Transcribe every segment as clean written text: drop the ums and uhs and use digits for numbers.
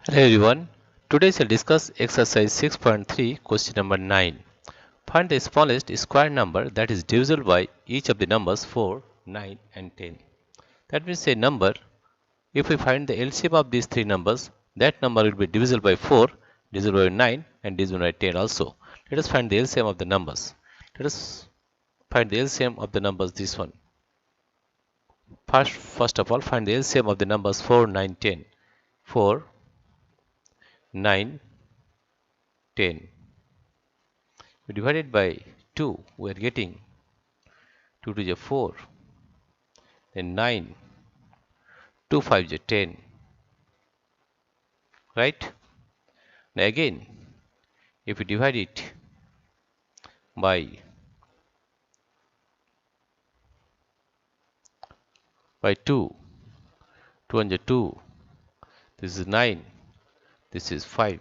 Hello everyone. Today we'll discuss exercise 6.3 question number 9. Find the smallest square number that is divisible by each of the numbers 4, 9 and 10. That means a number, if we find the LCM of these three numbers, that number will be divisible by 4, divisible by 9 and divisible by 10 also. Let us find the LCM of the numbers. Let us find the LCM of the numbers this one. First of all, find the LCM of the numbers 4, 9, 10. 4, 9, 10. We divide it by 2, we are getting 2 to the 4, then 9, 2 5 is 10, right? Now again, if we divide it by 2, 2 and 2, this is 9, this is 5.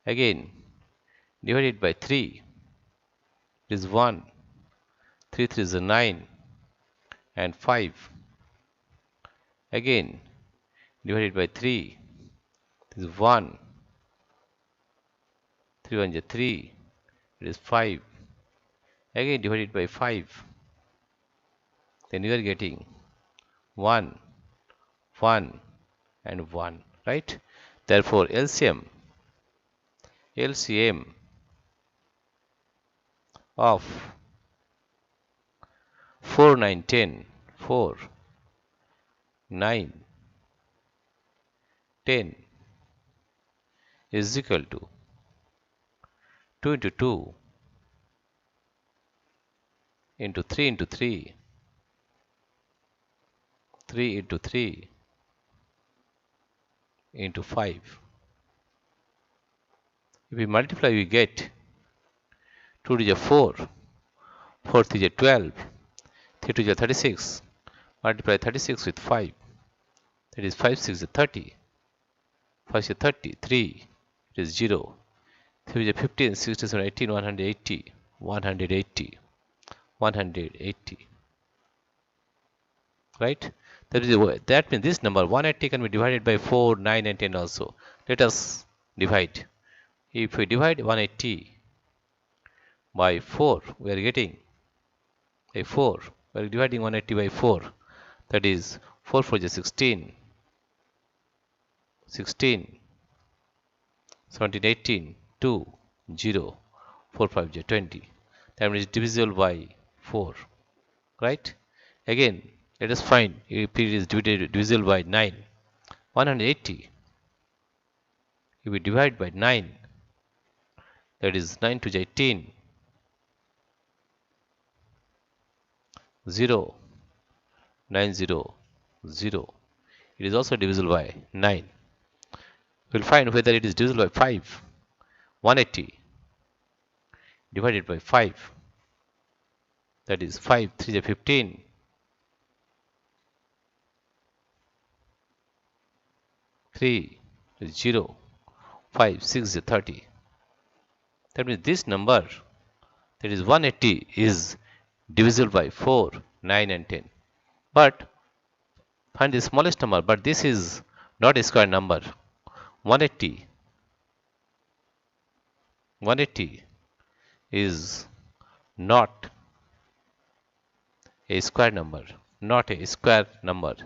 Again, divide it by 3, this is 1, 3 3 is 9 and 5. Again, divide it by 3, this is 1, 3 1 is 3, it is 5. Again, divide it by 5, then you are getting 1, 1 and 1, right? Therefore, LCM of 4, 9, 10, 4, 9, 10 is equal to 2 into 2 into 3 into 3, 3 into 3 into 5. If we multiply, we get 2 to the 4, 4 to the 12, 3 to the 36. Multiply 36 with 5, that is 5 6 is 30, 5 is 30, 3, it is 0, 3 is 15, 6 is 18, 180, 180, 180, right? That means this number 180 can be divided by 4, 9 and 10 also. Let us divide. If we divide 180 by 4, we are getting a 4. We are dividing 180 by 4. That is 4 4 is 16, 16, 17, 18, 2, 0, 4 5 is 20. That means divisible by 4, right? Again, let us find if it is divisible by 9. 180, if we divide by 9, that is 9 to the 18, 0, 9 0, 0. It is also divisible by 9. We will find whether it is divisible by 5. 180 divided by 5, that is 5 3 is 15, 3 is 0, 5 6 is 30. That means this number, that is 180, is divisible by 4, 9 and 10. But find the smallest number, but this is not a square number. 180 is not a square number, not a square number,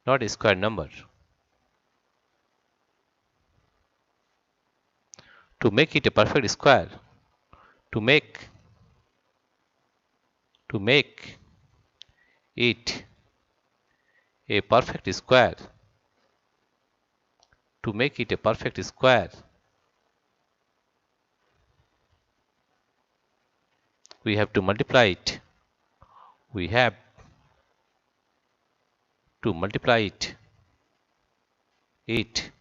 not a square number. To make it a perfect square, to make it a perfect square, to make it a perfect square, we have to multiply it. We have to multiply it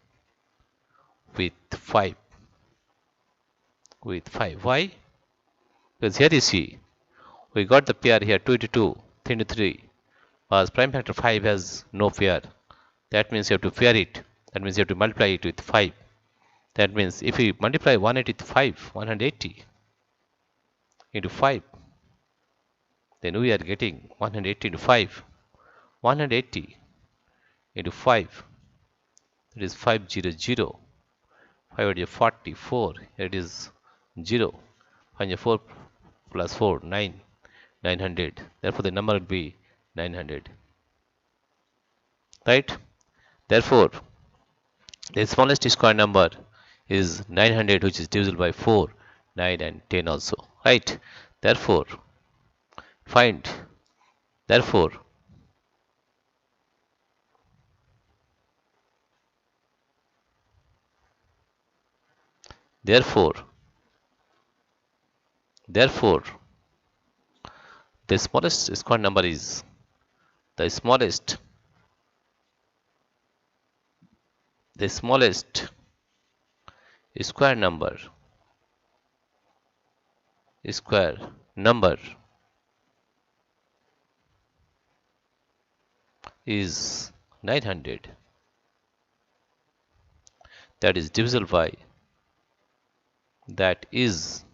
with 5. With 5. Why? Because here you see, we got the pair here 2 into 2, 3 into 3. As prime factor 5 has no pair. That means you have to pair it. That means you have to multiply it with 5. That means if we multiply 180 with 5, 180 into 5, then we are getting 180 into 5. 180 into 5, it is 500. 5 is 40, 4, here it is 0. Find 4 plus 4, 9, 900. Therefore, the number would be 900. Right? Therefore, the smallest square number is 900, which is divisible by 4, 9 and 10 also. Right? Therefore, find, therefore, therefore, therefore, the smallest square number is the smallest, the smallest square number, square number is 900, that is divisible by, that is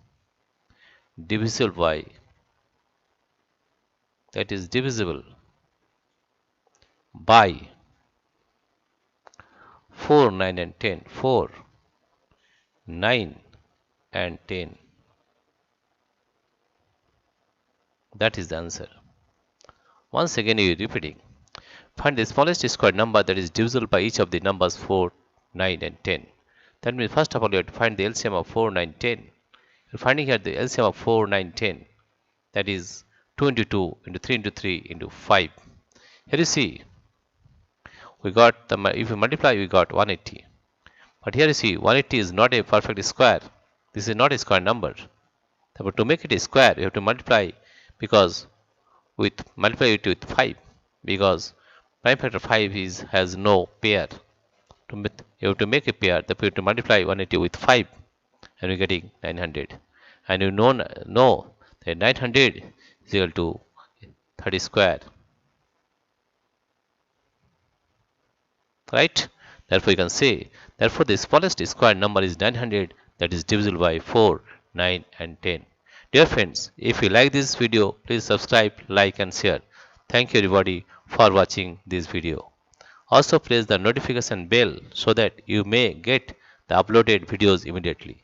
divisible by, that is divisible by 4, 9 and 10. 4, 9 and 10. That is the answer. Once again you are repeating. Find the smallest square number that is divisible by each of the numbers 4, 9 and 10. That means first of all you have to find the LCM of 4, 9, 10. You're finding here the LCM of 4, 9, 10. That is 2 into 2 into 3 into 3 into 5. Here you see, we got the, if you multiply we got 180. But here you see 180 is not a perfect square. This is not a square number. Therefore to make it a square you have to multiply, because multiply it with 5, because prime factor 5 has no pair. You have to make a pair, therefore you have to multiply 180 with 5 and you're getting 900. And you know that 900 is equal to 30 square. Right? Therefore you can say, therefore the smallest square number is 900, that is divisible by 4, 9 and 10. Dear friends, if you like this video, please subscribe, like and share. Thank you everybody for watching this video. Also press the notification bell so that you may get the uploaded videos immediately.